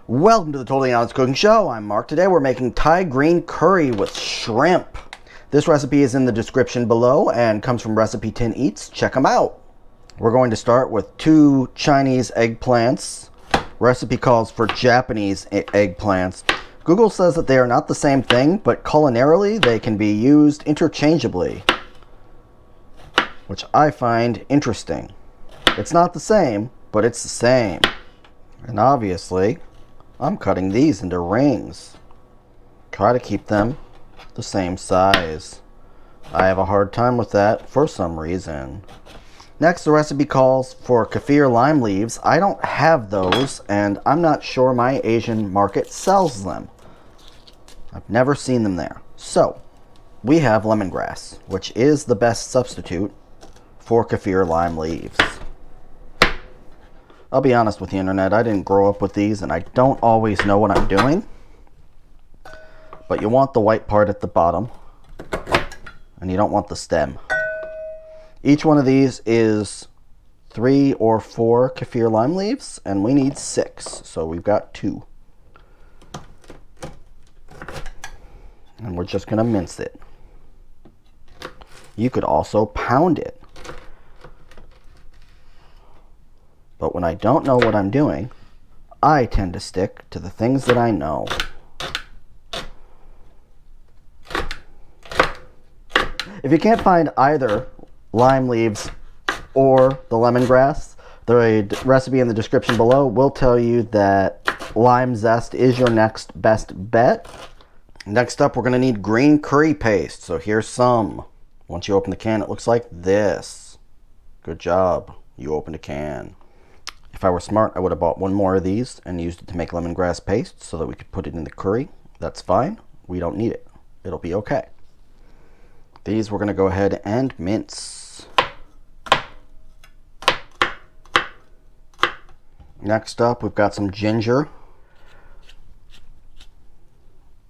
Welcome to the Totally Honest Cooking Show. I'm Mark. Today we're making Thai green curry with shrimp. This recipe is in the description below and comes from Recipe Tin Eats. Check them out. We're going to start with 2 Chinese eggplants. Recipe calls for Japanese eggplants. Google says that they are not the same thing, but culinarily they can be used interchangeably, which I find interesting. It's not the same, but it's the same. And obviously, I'm cutting these into rings. Try to keep them the same size. I have a hard time with that for some reason. Next, the recipe calls for kaffir lime leaves. I don't have those, and I'm not sure my Asian market sells them. I've never seen them there. So, we have lemongrass, which is the best substitute for kaffir lime leaves. I'll be honest with the internet, I didn't grow up with these and I don't always know what I'm doing. But you want the white part at the bottom and you don't want the stem. Each one of these is 3 or 4 kaffir lime leaves and we need 6, so we've got 2. And we're just going to mince it. You could also pound it. But when I don't know what I'm doing, I tend to stick to the things that I know. If you can't find either lime leaves or the lemongrass, the recipe in the description below will tell you that lime zest is your next best bet. Next up, we're going to need green curry paste. So here's some. Once you open the can, it looks like this. Good job. You opened a can. If I were smart, I would have bought 1 more of these and used it to make lemongrass paste so that we could put it in the curry. That's fine. We don't need it. It'll be okay. These we're going to go ahead and mince. Next up, we've got some ginger.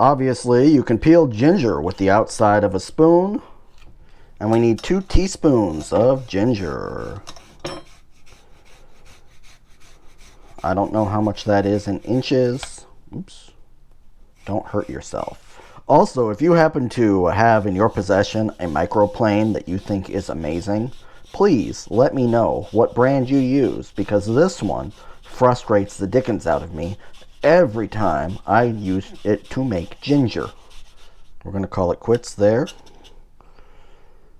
Obviously, you can peel ginger with the outside of a spoon. And we need 2 teaspoons of ginger. I don't know how much that is in inches. Oops. Don't hurt yourself. Also, if you happen to have in your possession a microplane that you think is amazing, please let me know what brand you use, because this one frustrates the dickens out of me every time I use it to make ginger. We're going to call it quits there,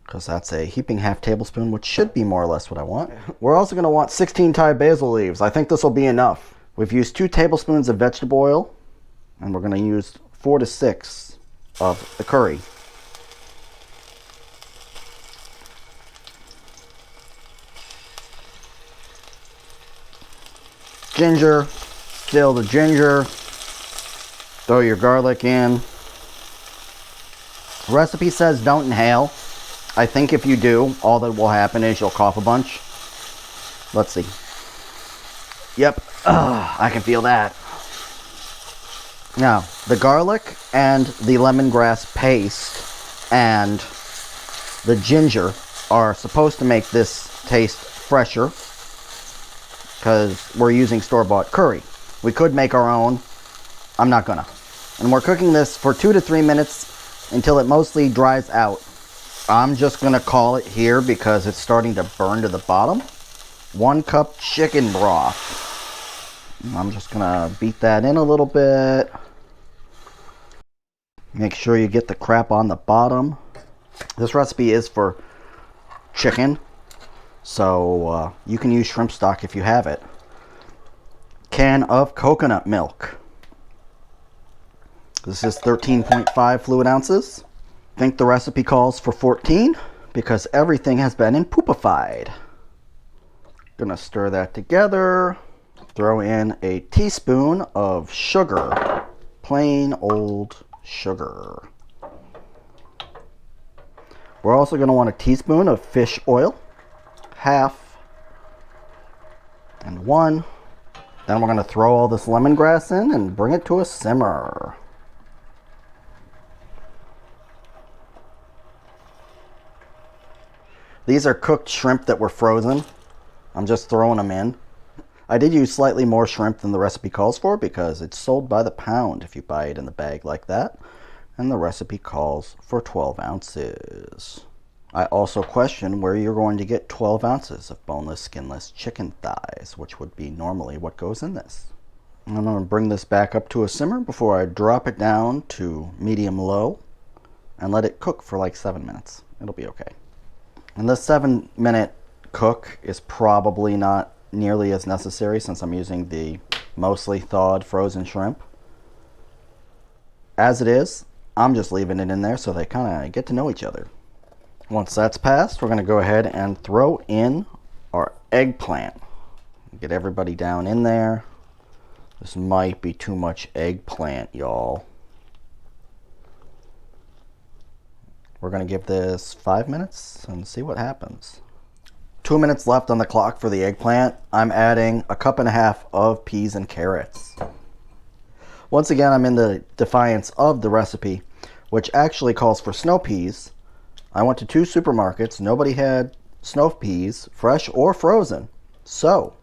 because that's a heaping half tablespoon, which should be more or less what I want. We're also going to want 16 Thai basil leaves. I think this will be enough. We've used 2 tablespoons of vegetable oil, and we're going to use 4 to 6 of the curry. Ginger, still the ginger. Throw your garlic in. The recipe says don't inhale. I think if you do, all that will happen is you'll cough a bunch. Let's see. Yep, I can feel that. Now, the garlic and the lemongrass paste and the ginger are supposed to make this taste fresher because we're using store-bought curry. We could make our own. I'm not gonna. And we're cooking this for 2 to 3 minutes until it mostly dries out. I'm just going to call it here because it's starting to burn to the bottom. 1 cup chicken broth. I'm just going to beat that in a little bit. Make sure you get the crap on the bottom. This recipe is for chicken, so you can use shrimp stock if you have it. Can of coconut milk. This is 13.5 fluid ounces. I think the recipe calls for 14 because everything has been poopified. Gonna stir that together. Throw in a teaspoon of sugar. Plain old sugar. We're also gonna want a teaspoon of fish oil. Half. And 1. Then we're gonna throw all this lemongrass in and bring it to a simmer. These are cooked shrimp that were frozen. I'm just throwing them in. I did use slightly more shrimp than the recipe calls for because it's sold by the pound if you buy it in the bag like that. And the recipe calls for 12 ounces. I also question where you're going to get 12 ounces of boneless, skinless chicken thighs, which would be normally what goes in this. I'm going to bring this back up to a simmer before I drop it down to medium-low and let it cook for like 7 minutes. It'll be okay. And this 7-minute cook is probably not nearly as necessary since I'm using the mostly thawed frozen shrimp. As it is, I'm just leaving it in there so they kind of get to know each other. Once that's passed, we're going to go ahead and throw in our eggplant. Get everybody down in there. This might be too much eggplant, y'all. We're going to give this 5 minutes and see what happens. 2 minutes left on the clock for the eggplant. I'm adding 1.5 cups of peas and carrots. Once again, I'm in the defiance of the recipe, which actually calls for snow peas. I went to 2 supermarkets. Nobody had snow peas, fresh or frozen. So,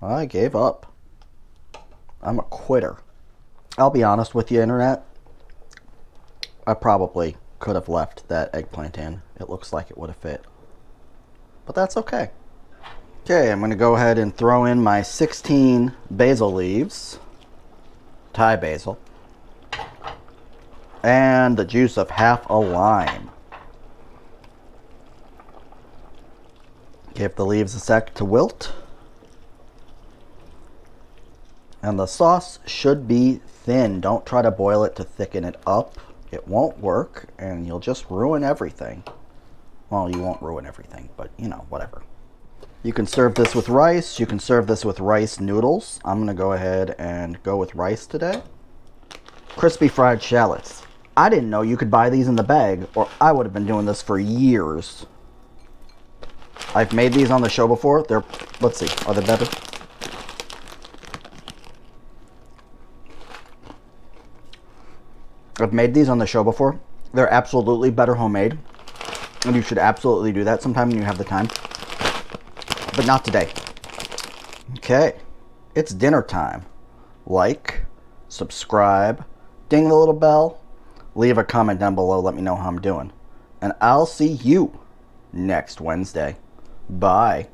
I gave up. I'm a quitter. I'll be honest with you, Internet. I probably could have left that eggplant in. It looks like it would have fit. But that's okay. Okay, I'm going to go ahead and throw in my 16 basil leaves. Thai basil. And the juice of half a lime. Give the leaves a sec to wilt. And the sauce should be thin. Don't try to boil it to thicken it up. It won't work, and you'll just ruin everything. Well, you won't ruin everything, but you know, whatever. You can serve this with rice. You can serve this with rice noodles. I'm going to go ahead and go with rice today. Crispy fried shallots. I didn't know you could buy these in the bag, or I would have been doing this for years. I've made these on the show before. Let's see, are they better? I've made these on the show before. They're absolutely better homemade. And you should absolutely do that sometime when you have the time. But not today. Okay. It's dinner time. Like, subscribe, ding the little bell, leave a comment down below, let me know how I'm doing. And I'll see you next Wednesday. Bye.